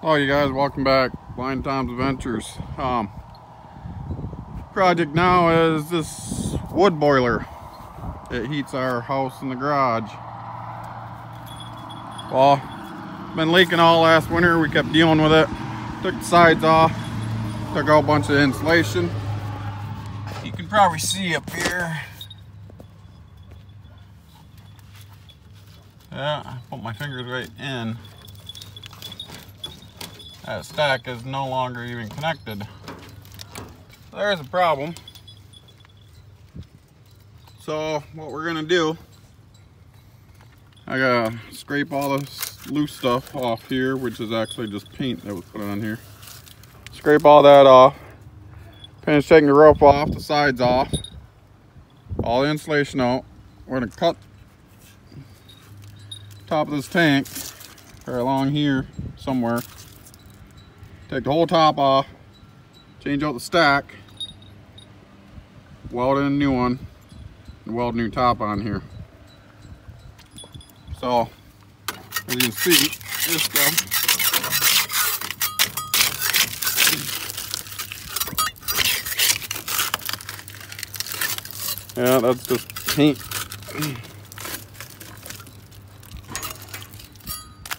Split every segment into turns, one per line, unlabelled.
Hello you guys, welcome back. Blind Tom's Adventures. Project now is this wood boiler. It heats our house in the garage. Well, been leaking all last winter. We kept dealing with it. Took the sides off. Took out a bunch of insulation. You can probably see up here. Yeah, I put my fingers right in. That stack is no longer even connected. There's a problem. So what we're gonna do, I gotta scrape all this loose stuff off here, which is actually just paint that was put on here. Scrape all that off. Finish taking the rope off, the sides off, all the insulation out. We're gonna cut top of this tank right along here somewhere. Take the whole top off, change out the stack, weld in a new one, and weld a new top on here. So, as you can see, this stuff yeah, that's just paint.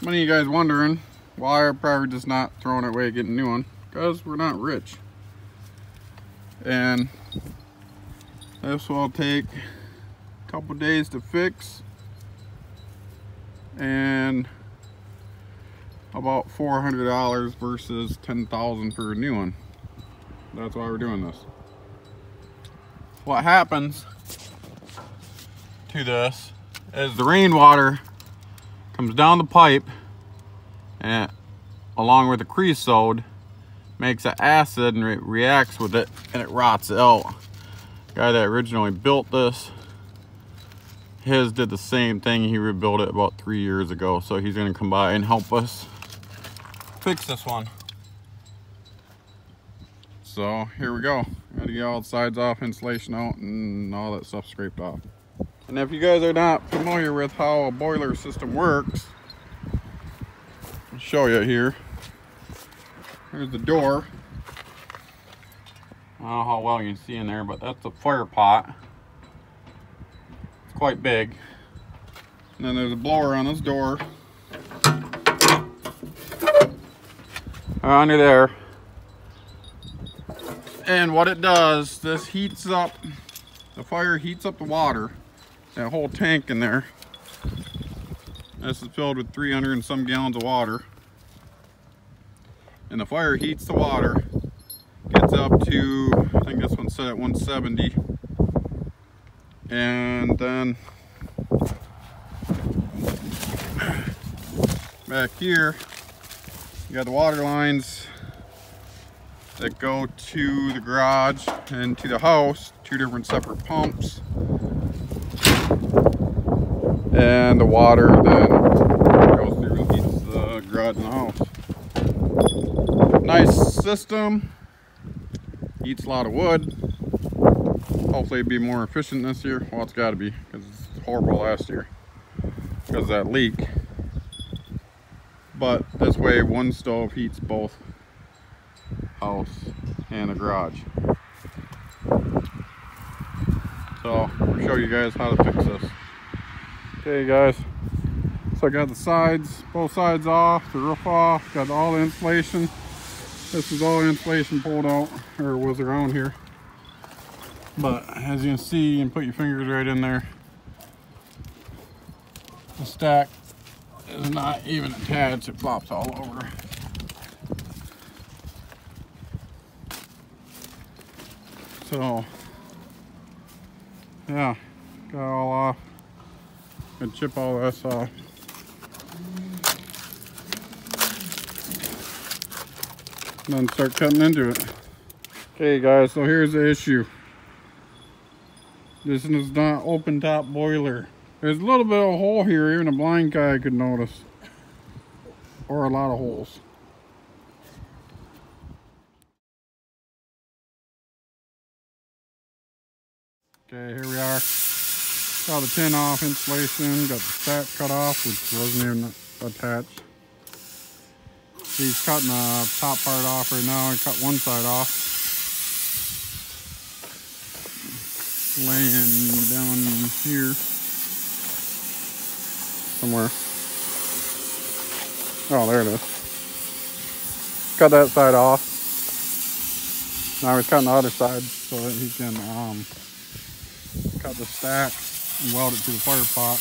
Many of you guys wondering why are probably just not throwing it away, getting a new one? Because we're not rich. And this will take a couple days to fix and about $400 versus $10,000 for a new one. That's why we're doing this. What happens to this is the rainwater comes down the pipe and along with the creosote makes an acid and it reacts with it and it rots it out. The guy that originally built this, his did the same thing. He rebuilt it about 3 years ago, so he's going to come by and help us fix this one. So here we go. Got to get all the sides off, insulation out, and all that stuff scraped off. And if you guys are not familiar with how a boiler system works, I'll show you here. Here's the door. I don't know how well you can see in there, but that's a fire pot. It's quite big. And then there's a blower on this door. Under there. And what it does, this heats up, the fire heats up the water, that whole tank in there. This is filled with 300 and some gallons of water. And the fire heats the water, gets up to, I think this one's set at 170. And then back here, you got the water lines that go to the garage and to the house, two different separate pumps. And the water then goes through and heats the garage and the house. Nice system. Eats a lot of wood. Hopefully it'll be more efficient this year. Well, it's got to be, because it's horrible last year because of that leak. But this way, one stove heats both house and the garage. So I'll show you guys how to fix this. Okay guys, so I got the sides, both sides off, the roof off, got all the insulation. This is all the insulation pulled out, or was around here. But as you can see, you can put your fingers right in there. The stack is not even attached, it flops all over. So, yeah, got it all off. And chip all this off. And then start cutting into it. Okay guys, so here's the issue. This is not open top boiler. There's a little bit of a hole here, even a blind guy could notice. Or a lot of holes. Okay, here we are. Got the tin off, insulation, got the stack cut off, which wasn't even attached. He's cutting the top part off right now. He cut one side off. Laying down here somewhere. Oh, there it is. Cut that side off. Now he's cutting the other side so that he can cut the stack and weld it to the fire pot.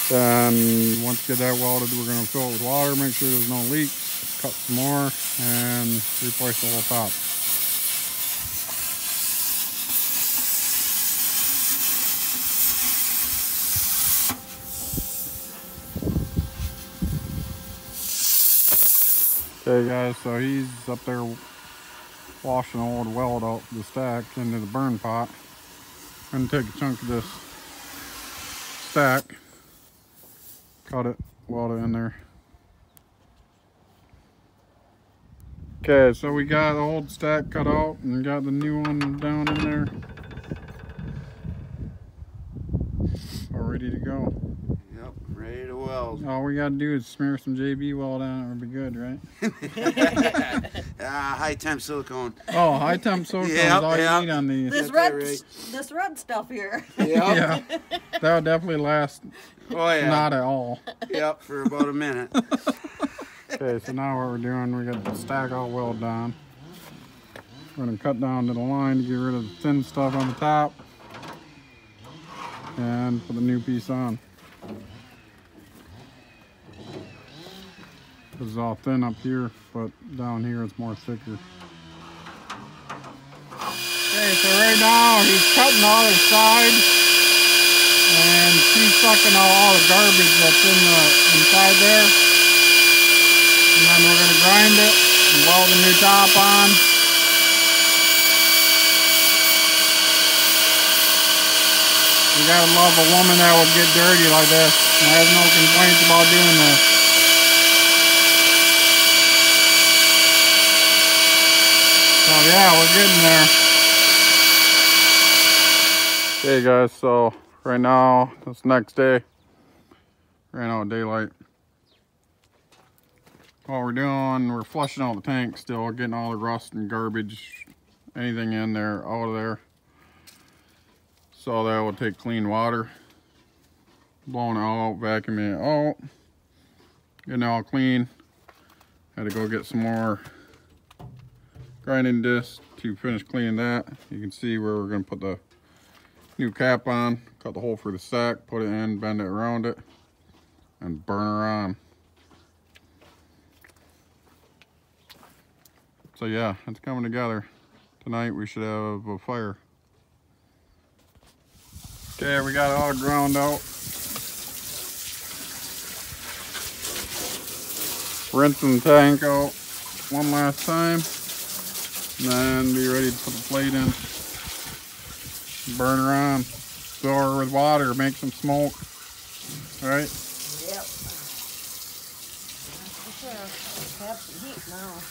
Then once we get that welded, we're going to fill it with water, make sure there's no leaks, cut some more, and replace the whole top. Okay guys, so he's up there washing the old weld out the stack into the burn pot. I'm going to take a chunk of this stack, cut it, weld it in there. Okay, so we got the old stack cut out and got the new one down in there. All ready to go.
Yep, ready to weld.
All we gotta do is smear some JB weld on it, it'll be good, right?
High temp silicone.
Oh, high temp silicone is all you need on these.
This red stuff here.
Yep.
Yeah, that would definitely last.
Oh yeah.
Not at all.
Yep, for about a minute.
Okay, so now what we're doing, we got the stack all welded down. We're gonna cut down to the line to get rid of the thin stuff on the top and put the new piece on. This is all thin up here, but down here it's more thicker. Okay, so right now he's cutting the other side and she's sucking out all the garbage that's inside there. And then we're gonna grind it and weld the new top on. You gotta love a woman that would get dirty like this and has no complaints about doing this. So yeah, we're getting there. Okay guys, so right now, this next day, right now daylight. What we're doing, we're flushing out the tank still, getting all the rust and garbage, anything in there, out of there. So that will take clean water, blowing it out, vacuuming it out, getting it all clean. Had to go get some more grinding discs to finish cleaning that. You can see where we're going to put the new cap on, cut the hole for the stack, put it in, bend it around it, and burn her on. So yeah, it's coming together. Tonight we should have a fire. Okay, we got it all ground out. Rinsing the tank out one last time. And then be ready to put the plate in. Burn her on. Fill her with water, make some smoke. Alright?
Yep. Have some heat now.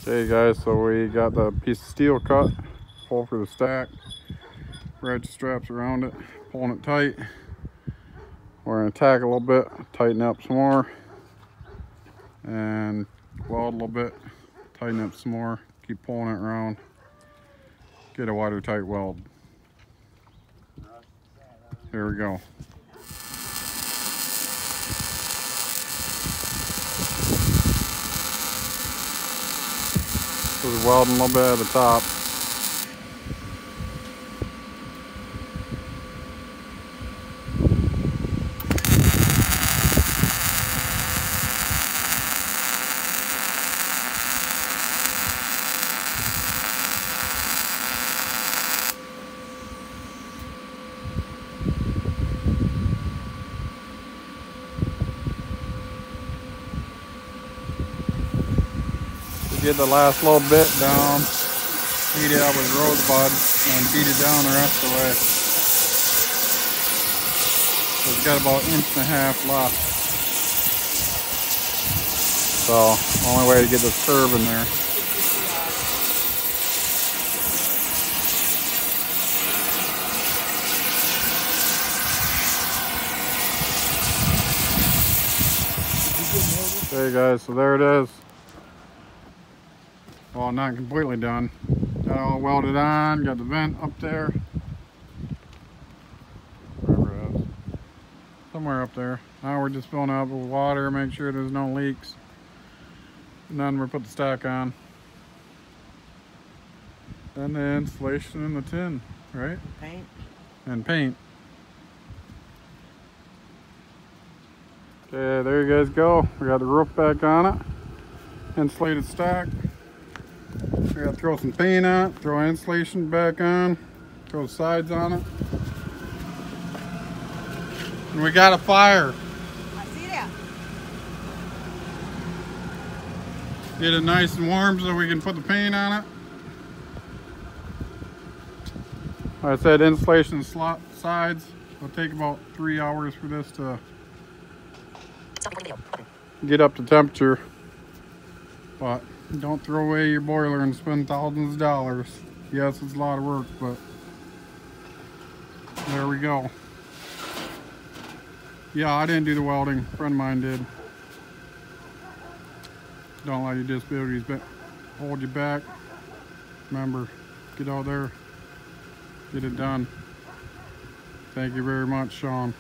Okay guys, so we got the piece of steel cut, hole for the stack, ratchet straps around it, pulling it tight. We're going to tack a little bit, tighten up some more, and weld a little bit, tighten up some more, keep pulling it around, get a watertight weld. Here we go. Just welding a little bit at the top. Get the last little bit down, heat it up with rosebud, and beat it down the rest of the way. So it's got about 1.5 inches left. So, only way to get this curve in there. Okay guys, so there it is. Well, not completely done. Got it all welded on, got the vent up there. Wherever it is. Somewhere up there. Now we're just filling it up with water, make sure there's no leaks. And then we'll put the stack on. Then the insulation in the tin, right?
Paint.
And paint. Okay, there you guys go. We got the roof back on it. Insulated stack. We gotta throw some paint on it, throw insulation back on, throw sides on it. And we got a fire.
I see that.
Get it nice and warm so we can put the paint on it. Like I said, insulation slot sides. It'll take about 3 hours for this to get up to temperature. But don't throw away your boiler and spend thousands of dollars. Yes, it's a lot of work, but there we go. Yeah, I didn't do the welding. A friend of mine did. Don't let your disabilities hold you back. Remember, get out there, get it done. Thank you very much, Sean.